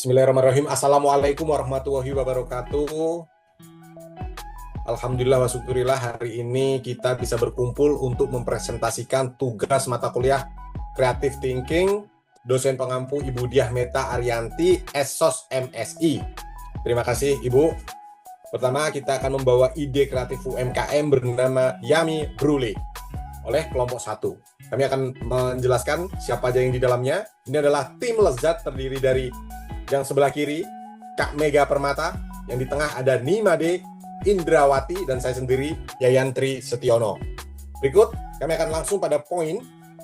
Bismillahirrahmanirrahim. Assalamualaikum warahmatullahi wabarakatuh. Alhamdulillah wa syukurillah, hari ini kita bisa berkumpul untuk mempresentasikan tugas mata kuliah Creative Thinking dosen pengampu Ibu Diah Meta Ariyanti, Esos MSI. Terima kasih Ibu. Pertama, kita akan membawa ide kreatif UMKM bernama Yummy Brule oleh kelompok 1. Kami akan menjelaskan siapa aja yang di dalamnya. Ini adalah tim lezat terdiri dari yang sebelah kiri Kak Mega Permata, yang di tengah ada Nimade Indrawati, dan saya sendiri Yayan Tri Setiono. Berikut kami akan langsung pada poin,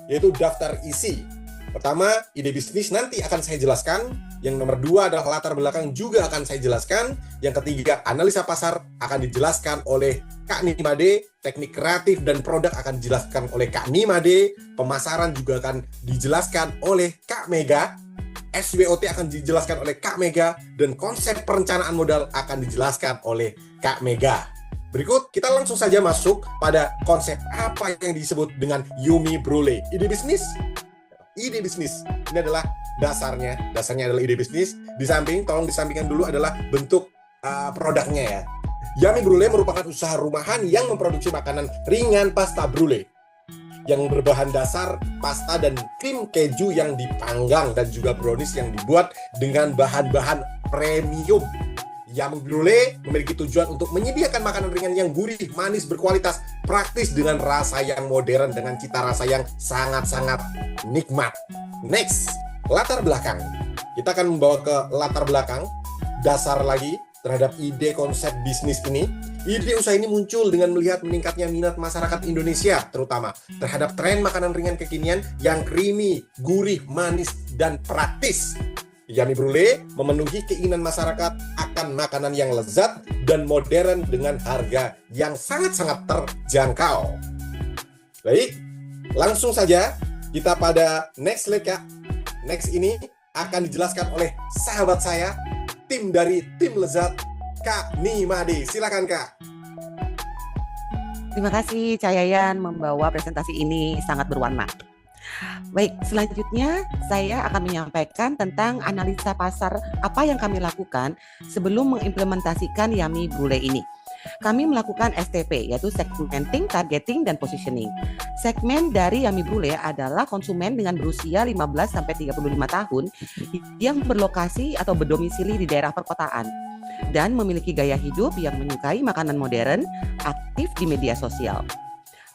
yaitu daftar isi. Pertama, ide bisnis nanti akan saya jelaskan. Yang nomor 2 adalah latar belakang, juga akan saya jelaskan. Yang ketiga, analisa pasar akan dijelaskan oleh Kak Nimade. Teknik kreatif dan produk akan dijelaskan oleh Kak Nimade. Pemasaran juga akan dijelaskan oleh Kak Mega. SWOT akan dijelaskan oleh Kak Mega. Dan konsep perencanaan modal akan dijelaskan oleh Kak Mega. Berikut kita langsung saja masuk pada konsep apa yang disebut dengan Yummy Brule. Ide bisnis. Ide bisnis ini adalah dasarnya adalah ide bisnis. Di samping, tolong disampingkan dulu adalah bentuk produknya ya. Yummy Brule merupakan usaha rumahan yang memproduksi makanan ringan pasta brule yang berbahan dasar pasta dan krim keju yang dipanggang, dan juga brownies yang dibuat dengan bahan-bahan premium. Yummy Brule memiliki tujuan untuk menyediakan makanan ringan yang gurih, manis, berkualitas, praktis dengan rasa yang modern dengan cita rasa yang sangat-sangat nikmat. Next, latar belakang. Kita akan membawa ke latar belakang dasar lagi terhadap ide konsep bisnis ini. Ide usaha ini muncul dengan melihat meningkatnya minat masyarakat Indonesia, terutama terhadap tren makanan ringan kekinian yang creamy, gurih, manis, dan praktis. Yummy Brule memenuhi keinginan masyarakat akan makanan yang lezat dan modern dengan harga yang sangat-sangat terjangkau. Baik, langsung saja kita pada next slide, Kak. Next ini akan dijelaskan oleh sahabat saya, tim dari tim lezat, Kak Nimade. Silakan, Kak. Terima kasih Cak Yayan, membawa presentasi ini sangat berwarna. Baik, selanjutnya saya akan menyampaikan tentang analisa pasar apa yang kami lakukan sebelum mengimplementasikan Yummy Brule ini. Kami melakukan STP, yaitu segmenting, targeting, dan positioning. Segmen dari Yummy Brule adalah konsumen dengan berusia 15-35 tahun yang berlokasi atau berdomisili di daerah perkotaan dan memiliki gaya hidup yang menyukai makanan modern, aktif di media sosial.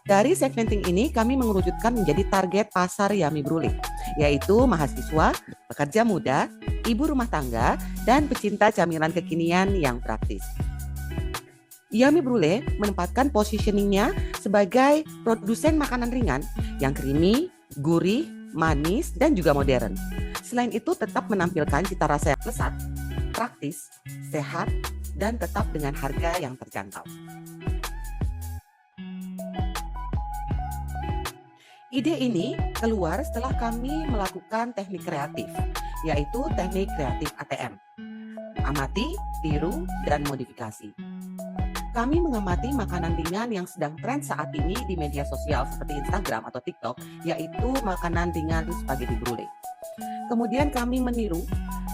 Dari segmenting ini kami mengerucutkan menjadi target pasar Yummy Brule, yaitu mahasiswa, pekerja muda, ibu rumah tangga, dan pecinta camilan kekinian yang praktis. Yummy Brule menempatkan positioningnya sebagai produsen makanan ringan yang creamy, gurih, manis, dan juga modern. Selain itu tetap menampilkan cita rasa yang lezat, praktis, sehat, dan tetap dengan harga yang terjangkau. Ide ini keluar setelah kami melakukan teknik kreatif, yaitu teknik kreatif ATM. Amati, tiru, dan modifikasi. Kami mengamati makanan ringan yang sedang tren saat ini di media sosial seperti Instagram atau TikTok, yaitu makanan ringan spaghetti brule. Kemudian kami meniru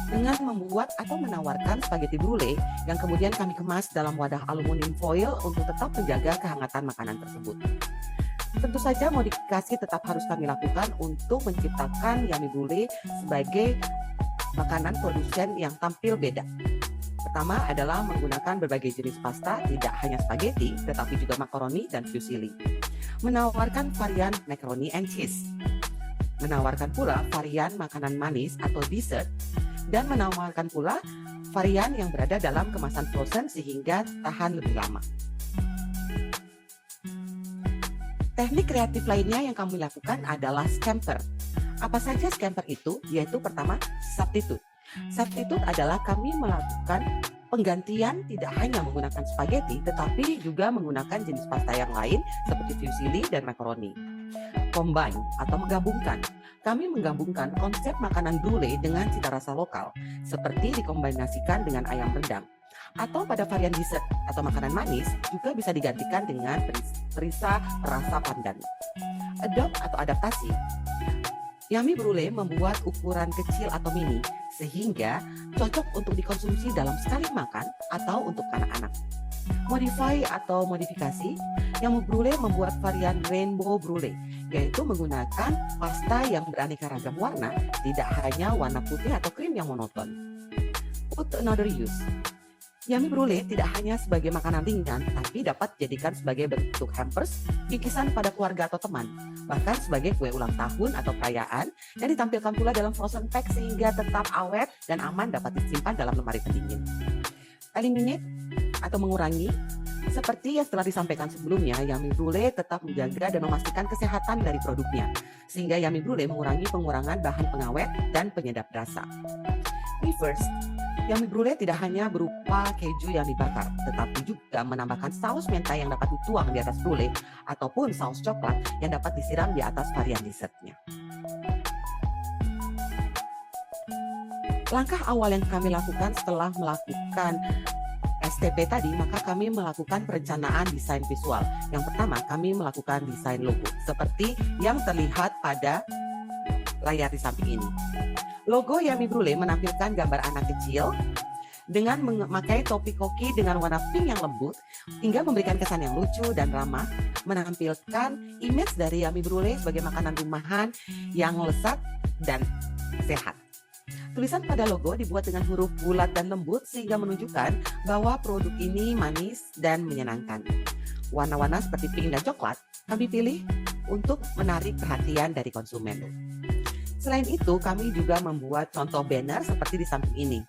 dengan membuat atau menawarkan spaghetti brule yang kemudian kami kemas dalam wadah aluminium foil untuk tetap menjaga kehangatan makanan tersebut. Tentu saja modifikasi tetap harus kami lakukan untuk menciptakan Yummy Brule sebagai makanan produsen yang tampil beda. Pertama adalah menggunakan berbagai jenis pasta, tidak hanya spaghetti, tetapi juga makaroni dan fusilli. Menawarkan varian macaroni and cheese. Menawarkan pula varian makanan manis atau dessert. Dan menawarkan pula varian yang berada dalam kemasan frozen sehingga tahan lebih lama. Teknik kreatif lainnya yang kami lakukan adalah scamper. Apa saja scamper itu? Yaitu pertama, substitute. Substitute adalah kami melakukan penggantian tidak hanya menggunakan spaghetti, tetapi juga menggunakan jenis pasta yang lain seperti fusilli dan macaroni. Combine atau menggabungkan. Kami menggabungkan konsep makanan brule dengan cita rasa lokal, seperti dikombinasikan dengan ayam rendang. Atau pada varian dessert atau makanan manis juga bisa digantikan dengan perisa rasa pandan. Adopt atau adaptasi. Yummy Brulee membuat ukuran kecil atau mini sehingga cocok untuk dikonsumsi dalam sekali makan atau untuk anak-anak. Modify atau modifikasi, Yummy Brulee membuat varian Rainbow Brulee, yaitu menggunakan pasta yang beraneka ragam warna, tidak hanya warna putih atau krim yang monoton. Put another use. Yummy Brulee tidak hanya sebagai makanan ringan, tapi dapat dijadikan sebagai bentuk hampers, bingkisan pada keluarga atau teman, bahkan sebagai kue ulang tahun atau perayaan yang ditampilkan pula dalam frozen pack sehingga tetap awet dan aman dapat disimpan dalam lemari pendingin. Eliminate atau mengurangi, seperti yang telah disampaikan sebelumnya, Yummy Brulee tetap menjaga dan memastikan kesehatan dari produknya, sehingga Yummy Brulee mengurangi pengurangan bahan pengawet dan penyedap rasa. Reverse. Yummy Brulee tidak hanya berupa keju yang dibakar, tetapi juga menambahkan saus mentai yang dapat dituang di atas brulee ataupun saus coklat yang dapat disiram di atas varian dessertnya. Langkah awal yang kami lakukan setelah melakukan STP tadi, maka kami melakukan perencanaan desain visual. Yang pertama, kami melakukan desain logo, seperti yang terlihat pada layar di samping ini. Logo Yummy Brulee menampilkan gambar anak kecil dengan memakai topi koki dengan warna pink yang lembut hingga memberikan kesan yang lucu dan ramah, menampilkan image dari Yummy Brulee sebagai makanan rumahan yang lezat dan sehat. Tulisan pada logo dibuat dengan huruf bulat dan lembut sehingga menunjukkan bahwa produk ini manis dan menyenangkan. Warna-warna seperti pink dan coklat kami pilih untuk menarik perhatian dari konsumen. Selain itu, kami juga membuat contoh banner seperti di samping ini.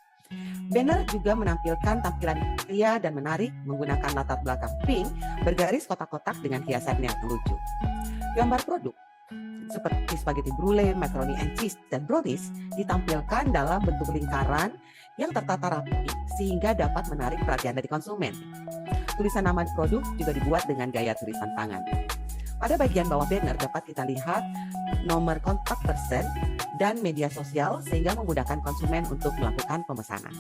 Banner juga menampilkan tampilan pria dan menarik menggunakan latar belakang pink bergaris kotak-kotak dengan hiasan yang lucu. Gambar produk seperti spaghetti brulee, macaroni and cheese, dan brownies ditampilkan dalam bentuk lingkaran yang tertata rapi sehingga dapat menarik perhatian dari konsumen. Tulisan nama produk juga dibuat dengan gaya tulisan tangan. Pada bagian bawah banner dapat kita lihat nomor kontak person dan media sosial sehingga memudahkan konsumen untuk melakukan pemesanan.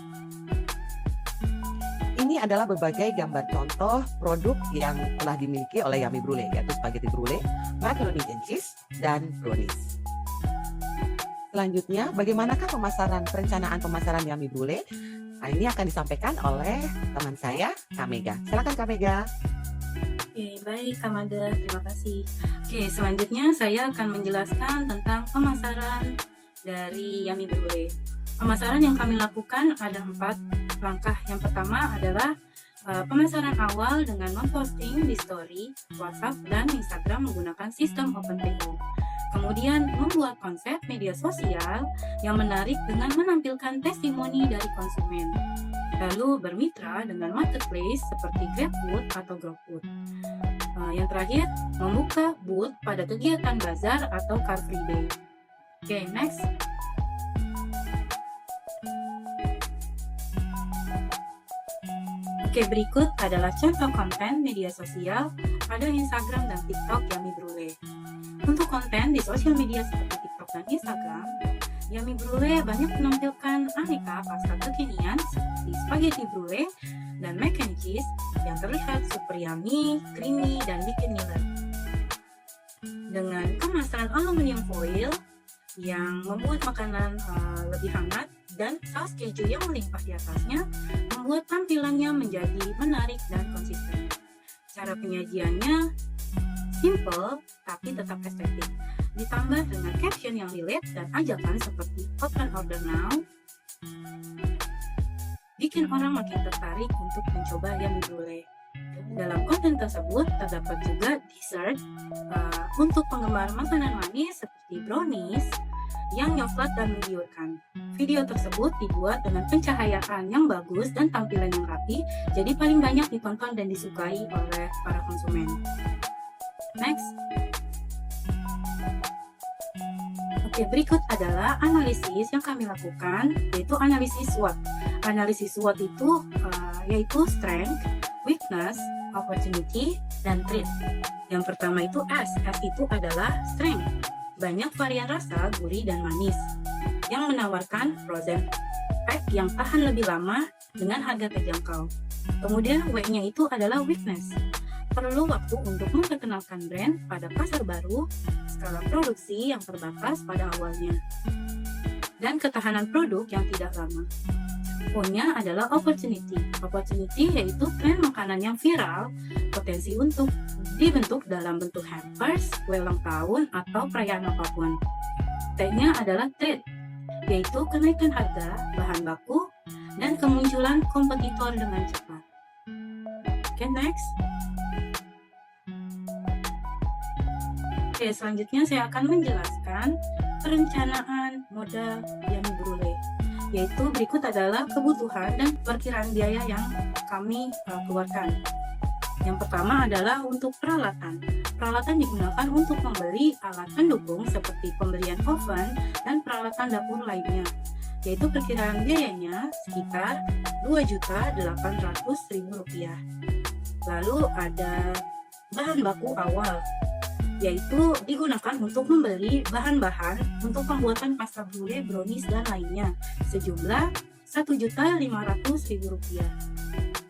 Ini adalah berbagai gambar contoh produk yang telah dimiliki oleh Yummy Brulee, yaitu spaghetti brulee, macaroni and cheese, dan brownies. Selanjutnya, bagaimanakah perencanaan pemasaran Yummy Brulee? Nah, ini akan disampaikan oleh teman saya, Kak Mega. Silakan Kak Mega. Oke, baik Kak Mada, terima kasih. Oke, selanjutnya saya akan menjelaskan tentang pemasaran dari Yummy Brulee. Pemasaran yang kami lakukan ada 4 langkah. Yang pertama adalah pemasaran awal dengan memposting di story, WhatsApp, dan Instagram menggunakan sistem OpenPO. Kemudian membuat konsep media sosial yang menarik dengan menampilkan testimoni dari konsumen. Lalu bermitra dengan marketplace seperti GrabFood atau GrowFood. Yang terakhir, membuka booth pada kegiatan bazar atau Car Free Day. Oke, next. Oke, berikut adalah contoh konten media sosial pada Instagram dan TikTok Yummy Brulee. Untuk konten di sosial media seperti TikTok dan Instagram, Yummy Brulee banyak menampilkan aneka pasta kekinian seperti spaghetti brulee dan mac and cheese yang terlihat super yummy, creamy, dan bikin ngiler. Dengan kemasan aluminium foil yang membuat makanan lebih hangat dan saus keju yang melimpah di atasnya membuat tampilannya menjadi menarik dan konsisten. Cara penyajiannya simple tapi tetap estetik, ditambah dengan caption yang relate dan ajakan seperti open order now, bikin orang makin tertarik untuk mencoba Yummy Brulee. Dalam konten tersebut terdapat juga dessert untuk penggemar makanan manis seperti brownies yang coklat dan menggiurkan. Video tersebut dibuat dengan pencahayaan yang bagus dan tampilan yang rapi, jadi paling banyak ditonton dan disukai oleh para konsumen. Next. Oke, berikut adalah analisis yang kami lakukan, yaitu analisis SWOT. Analisis SWOT itu yaitu strength, weakness, opportunity, dan threat. Yang pertama itu S. S itu adalah strength. Banyak varian rasa, gurih, dan manis yang menawarkan frozen pack yang tahan lebih lama dengan harga terjangkau. Kemudian W-nya itu adalah weakness. perlu waktu untuk memperkenalkan brand pada pasar baru, skala produksi yang terbatas pada awalnya, dan ketahanan produk yang tidak lama. O-nya adalah opportunity. Opportunity yaitu tren makanan yang viral, potensi untuk dibentuk dalam bentuk hampers, kue ulang tahun, atau perayaan apapun. T-nya adalah trend, yaitu kenaikan harga, bahan baku, dan kemunculan kompetitor dengan cepat. Oke, next. Oke, selanjutnya saya akan menjelaskan perencanaan modal Yummy Brulee, yaitu berikut adalah kebutuhan dan perkiraan biaya yang kami keluarkan. Yang pertama adalah untuk peralatan. Peralatan digunakan untuk membeli alat pendukung seperti pembelian oven dan peralatan dapur lainnya, yaitu perkiraan biayanya sekitar Rp2.800.000. Lalu ada bahan baku awal, yaitu digunakan untuk membeli bahan-bahan untuk pembuatan pasta brulee, brownies, dan lainnya sejumlah Rp1.500.000.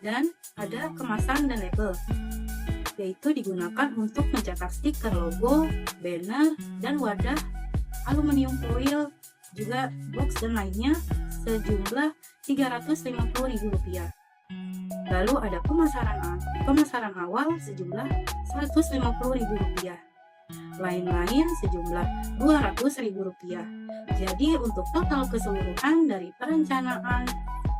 Dan ada kemasan dan label, yaitu digunakan untuk mencetak stiker logo, banner, dan wadah, aluminium foil, juga box dan lainnya sejumlah Rp350.000. Lalu ada pemasaran awal sejumlah Rp150.000. Lain-lain sejumlah Rp200.000. Jadi untuk total keseluruhan dari perencanaan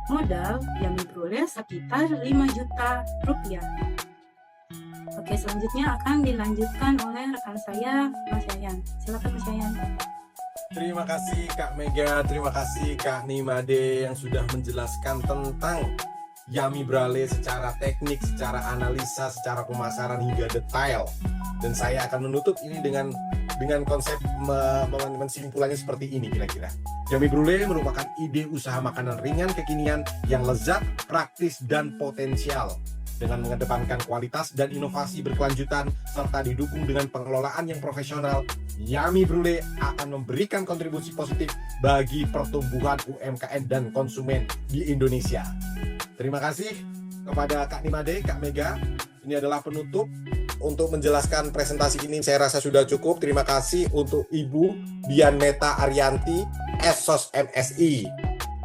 modal Yummy Brulee sekitar Rp5 juta. Oke, selanjutnya akan dilanjutkan oleh rekan saya, Mas Yayan. Silakan Mas Yayan. Terima kasih Kak Mega, terima kasih Kak Nimade yang sudah menjelaskan tentang Yummy Brulee secara teknik, secara analisa, secara pemasaran hingga detail. Dan saya akan menutup ini dengan konsep mensimpulannya seperti ini kira-kira. Yummy Brulee merupakan ide usaha makanan ringan kekinian yang lezat, praktis, dan potensial. Dengan mengedepankan kualitas dan inovasi berkelanjutan serta didukung dengan pengelolaan yang profesional, Yummy Brulee akan memberikan kontribusi positif bagi pertumbuhan UMKM dan konsumen di Indonesia. Terima kasih kepada Kak Nimade, Kak Mega. Ini adalah penutup. Untuk menjelaskan presentasi ini saya rasa sudah cukup. Terima kasih untuk Ibu Dian Meta Arianti, Esos MSI.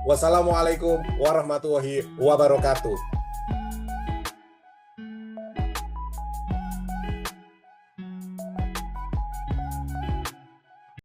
Wassalamualaikum warahmatullahi wabarakatuh.